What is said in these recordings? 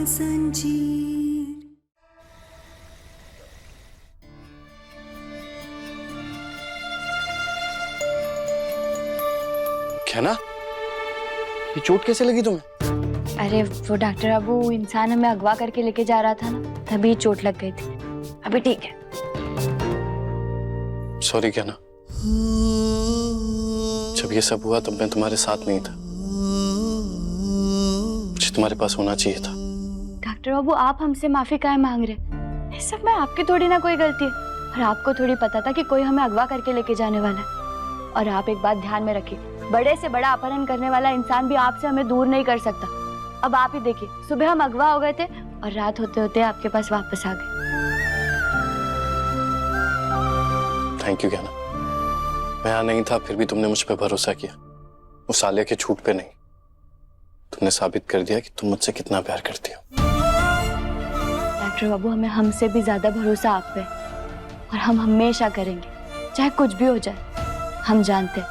जंजीर। क्या ना, ये चोट कैसे लगी तुम्हें? अरे वो डॉक्टर अबू इंसान हमें अगवा करके लेके जा रहा था ना, तभी चोट लग गई थी। अभी ठीक है। सॉरी क्या ना, जब ये सब हुआ तब मैं तुम्हारे साथ नहीं था। मुझे तुम्हारे पास होना चाहिए था। डॉक्टर बाबू आप हमसे माफी काहे मांग रहे? इस सब में आपकी थोड़ी ना कोई गलती है, और आपको थोड़ी पता था कि कोई हमें अगवा करके लेके जाने वाला है। और आप एक बात ध्यान में रखिए, बड़े से बड़ा अपहरण करने वाला इंसान भी आपसे हमें दूर नहीं कर सकता। अब आप ही देखिए, सुबह हम अगवा हो गए थे और रात होते होते आपके पास वापस आ गए। थैंक यू क्या ना, मैं यहाँ नहीं था फिर भी तुमने मुझ पर भरोसा किया। उस साले के झूठ पे नहीं, तुमने साबित कर दिया कि तुम मुझसे कितना प्यार करती हो। डॉक्टर बाबू हमें हमसे भी ज्यादा भरोसा आप पे, और हम हमेशा करेंगे चाहे कुछ भी हो जाए। हम जानते हैं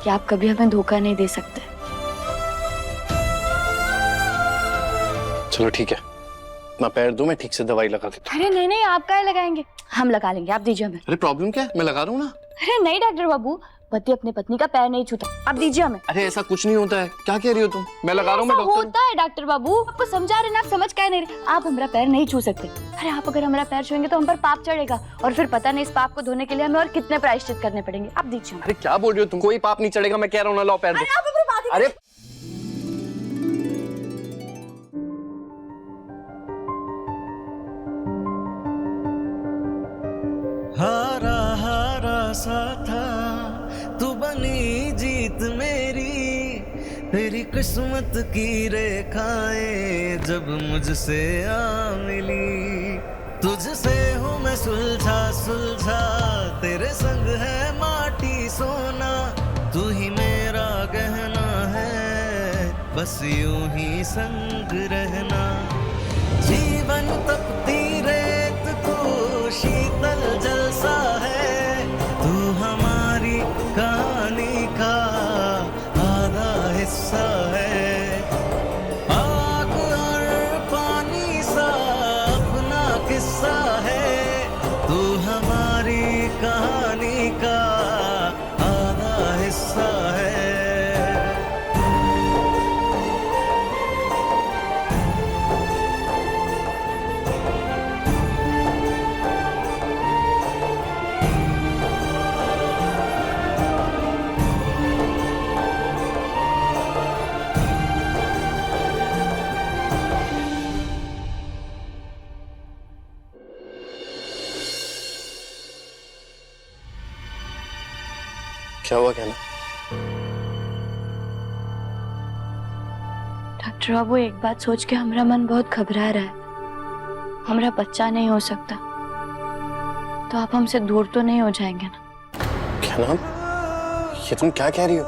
कि आप कभी हमें धोखा नहीं दे सकते। चलो ठीक है, मैं पैर दूं, मैं ठीक से दवाई लगा देता हूं। अरे नहीं नहीं, आप काहे लगाएंगे, हम लगा लेंगे, आप दीजिए हमें। अरे प्रॉब्लम क्या है, मैं लगा रहा हूँ ना। अरे नहीं डॉक्टर बाबू, पति अपने पत्नी का पैर नहीं छूता, आप दीजिए हमें। अरे ऐसा कुछ नहीं होता है, क्या कह रही हो तुम? मैं लगा रहा हूँ, मैं डॉक्टर हूं। होता है डॉक्टर बाबू, आपको समझा रहे ना, आप समझ क्या नहीं रहे। आप हमारा पैर नहीं छू सकते। अरे आप अगर हमारा पैर छुएंगे तो हम पर पाप चढ़ेगा, और फिर पता नहीं इस पाप को धोने के लिए हमें और कितने प्रायश्चित करने पड़ेंगे। आप दीजिए। अरे क्या बोल रही हो तुम? कोई पाप नहीं चढ़ेगा, मैं कह रहा हूँ ना, लो पैर दो। अरे हारा हारा सा था, तू बनी जीत मेरी। तेरी किस्मत की रेखाएं जब मुझसे आ मिली, तुझसे हूँ मैं सुलझा सुलझा। तेरे संग है माटी सोना, तू ही मेरा गहना है, बस यूं ही संग रहना। जीवन तपती रेत तू शीतल जलसा है, तू हमारी कहानी का आधा हिस्सा है। आग और पानी सा अपना किस्सा है, तू हमारी कहानी का आधा हिस्सा है। क्या हुआ क्या ना? डॉक्टर बाबू एक बात सोच के हमारा मन बहुत घबरा रहा है। हमारा बच्चा नहीं हो सकता तो आप हमसे दूर तो नहीं हो जाएंगे ना? क्या नाम? ये तुम क्या कह रही हो?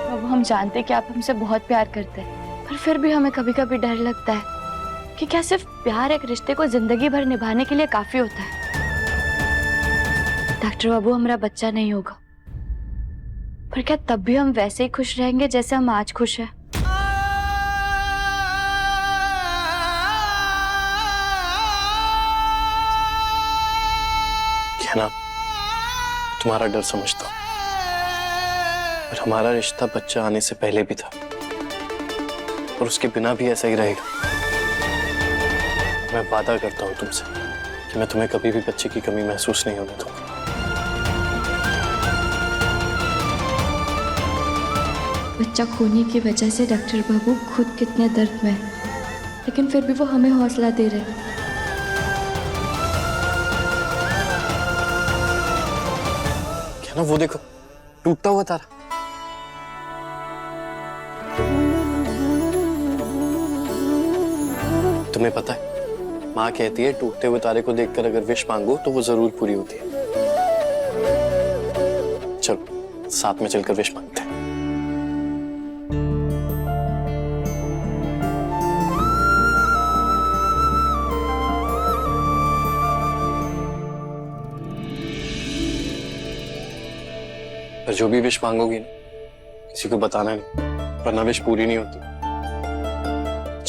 बाबू हम जानते कि आप हमसे बहुत प्यार करते हैं, पर फिर भी हमें कभी कभी डर लगता है कि क्या सिर्फ प्यार एक रिश्ते को जिंदगी भर निभाने के लिए काफी होता है। डॉक्टर बाबू हमारा बच्चा नहीं होगा, पर क्या तब भी हम वैसे ही खुश रहेंगे जैसे हम आज खुश हैं? क्या नाम? तुम्हारा डर समझता हूं, पर हमारा रिश्ता बच्चा आने से पहले भी था और उसके बिना भी ऐसा ही रहेगा। मैं वादा करता हूं तुमसे कि मैं तुम्हें कभी भी बच्चे की कमी महसूस नहीं होने दूंगा। बच्चा खोने की वजह से डॉक्टर बाबू खुद कितने दर्द में हैं, लेकिन फिर भी वो हमें हौसला दे रहे हैं। क्या ना, वो देखो टूटता हुआ तारा। तुम्हें पता है, माँ कहती है टूटते हुए तारे को देखकर अगर विश मांगो तो वो जरूर पूरी होती है। चलो साथ में चलकर विश मांगते हैं। पर जो भी विश मांगोगी ना, किसी को बताना नहीं, वरना विश पूरी नहीं होती।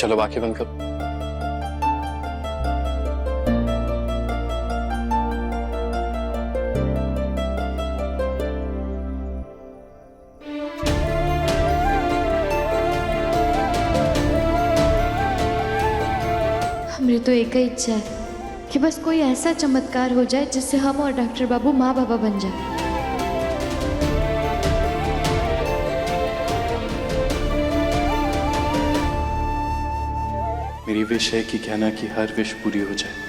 चलो आंखें बंद करो। मेरी तो एक ही इच्छा है कि बस कोई ऐसा चमत्कार हो जाए जिससे हम और डॉक्टर बाबू माँ बाबा बन जाए। मेरी विश है कि कहना की हर विश पूरी हो जाए।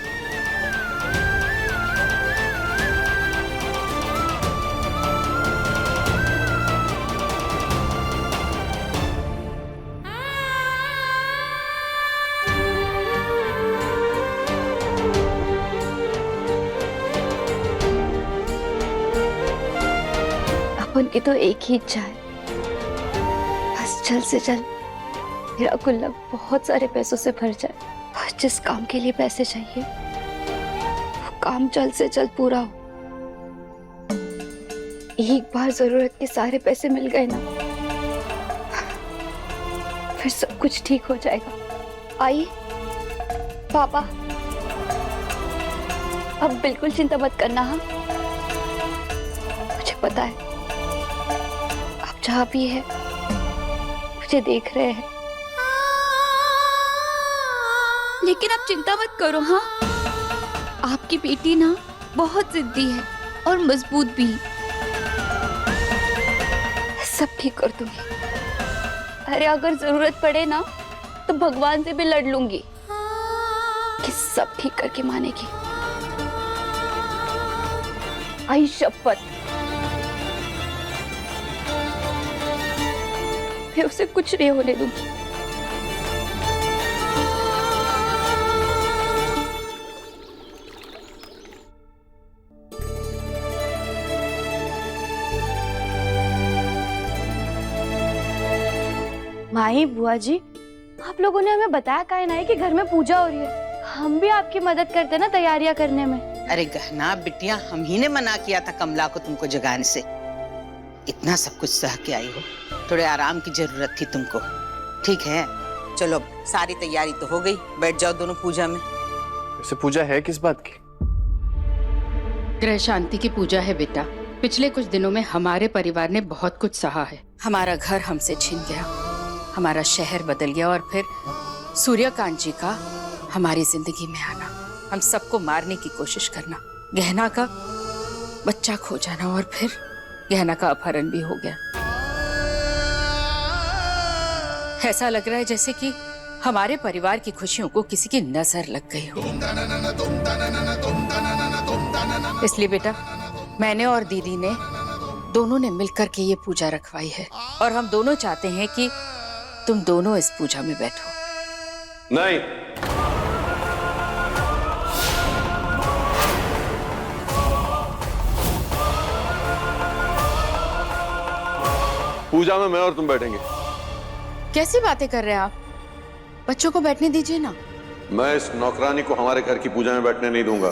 अपन की तो एक ही इच्छा है, बस जल्द से जल्द मेरा गुल्लक बहुत सारे पैसों से भर जाए और जिस काम के लिए पैसे चाहिए वो काम जल्द से जल्द पूरा हो। एक बार जरूरत के सारे पैसे मिल गए ना, फिर सब कुछ ठीक हो जाएगा। आई पापा, अब बिल्कुल चिंता मत करना। हाँ, मुझे पता है आप जहाँ भी है मुझे देख रहे हैं, लेकिन आप चिंता मत करो। हाँ, आपकी बेटी ना बहुत जिद्दी है और मजबूत भी। सब ठीक कर दूंगी। अरे अगर जरूरत पड़े ना तो भगवान से भी लड़ लूंगी कि सब ठीक करके मानेगी। आई शपथ, मैं उसे कुछ नहीं होने दूंगी। माही, बुआ जी, आप लोगों ने हमें बताया काहे ना है कि घर में पूजा हो रही है। हम भी आपकी मदद करते ना तैयारियां करने में। अरे गहना बिटिया, हम ही ने मना किया था कमला को तुमको जगाने से। इतना सब कुछ सह के आई हो, थोड़े आराम की जरूरत थी तुमको। ठीक है, चलो अब सारी तैयारी तो हो गई, बैठ जाओ दोनों पूजा में। वैसे पूजा है किस बात की? ग्रह शांति की पूजा है बेटा। पिछले कुछ दिनों में हमारे परिवार ने बहुत कुछ सहा है। हमारा घर हमसे छिन गया, हमारा शहर बदल गया, और फिर सूर्यकांत जी का हमारी जिंदगी में आना, हम सबको मारने की कोशिश करना, गहना का बच्चा खो जाना, और फिर गहना का अपहरण भी हो गया। ऐसा लग रहा है जैसे कि हमारे परिवार की खुशियों को किसी की नजर लग गई हो। इसलिए बेटा, मैंने और दीदी ने दोनों ने मिलकर के ये पूजा रखवाई है, और हम दोनों चाहते हैं कि तुम दोनों इस पूजा में बैठो। नहीं, पूजा में मैं और तुम बैठेंगे। कैसी बातें कर रहे हैं आप? बच्चों को बैठने दीजिए ना। मैं इस नौकरानी को हमारे घर की पूजा में बैठने नहीं दूंगा।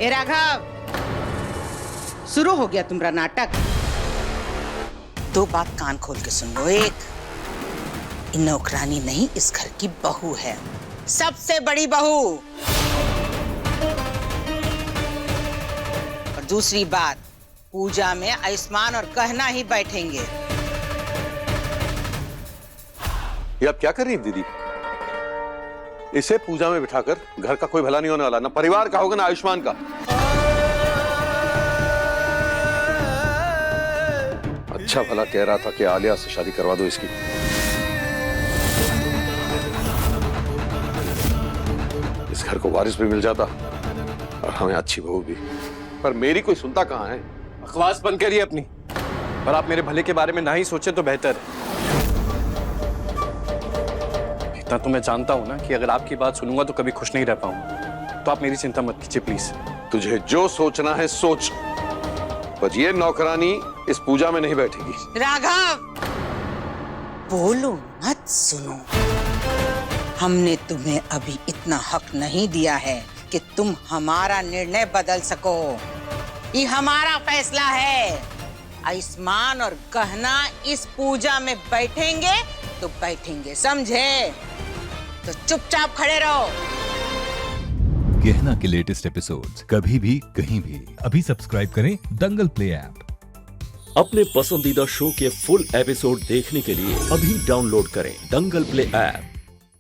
ए राघव, शुरू हो गया तुम्हारा नाटक। दो बात कान खोल के सुन लो। एक, नौकरानी नहीं, इस घर की बहू है, सबसे बड़ी बहू। और दूसरी बात, पूजा में आयुष्मान और कहना ही बैठेंगे। ये आप क्या कर रही हैं दीदी? इसे पूजा में बिठाकर घर का कोई भला नहीं होने वाला, ना परिवार का होगा ना आयुष्मान का। अच्छा भला कह रहा था कि आलिया से शादी करवा दो इसकी। इस घर को वारिस भी मिल जाता और हमें अच्छी बहू भी, पर मेरी कोई सुनता कहाँ है। बकवास बंद करिए अपनी, और आप मेरे भले के बारे में ना ही सोचे तो बेहतर है। इतना तो मैं जानता हूं ना कि अगर आपकी बात सुनूंगा तो कभी खुश नहीं रह पाऊंगा, तो आप मेरी चिंता मत कीजिए प्लीज। तुझे जो सोचना है सोच, पर ये नौकरानी इस पूजा में नहीं बैठेगी। राघव, बोलो मत, सुनो। हमने तुम्हें अभी इतना हक नहीं दिया है कि तुम हमारा निर्णय बदल सको। ये हमारा फैसला है। आयुष्मान और गहना इस पूजा में बैठेंगे तो बैठेंगे, समझे? तो चुपचाप खड़े रहो। गहना के लेटेस्ट एपिसोड्स कभी भी कहीं भी अभी सब्सक्राइब करें दंगल प्ले ऐप। अपने पसंदीदा शो के फुल एपिसोड देखने के लिए अभी डाउनलोड करें दंगल प्ले ऐप।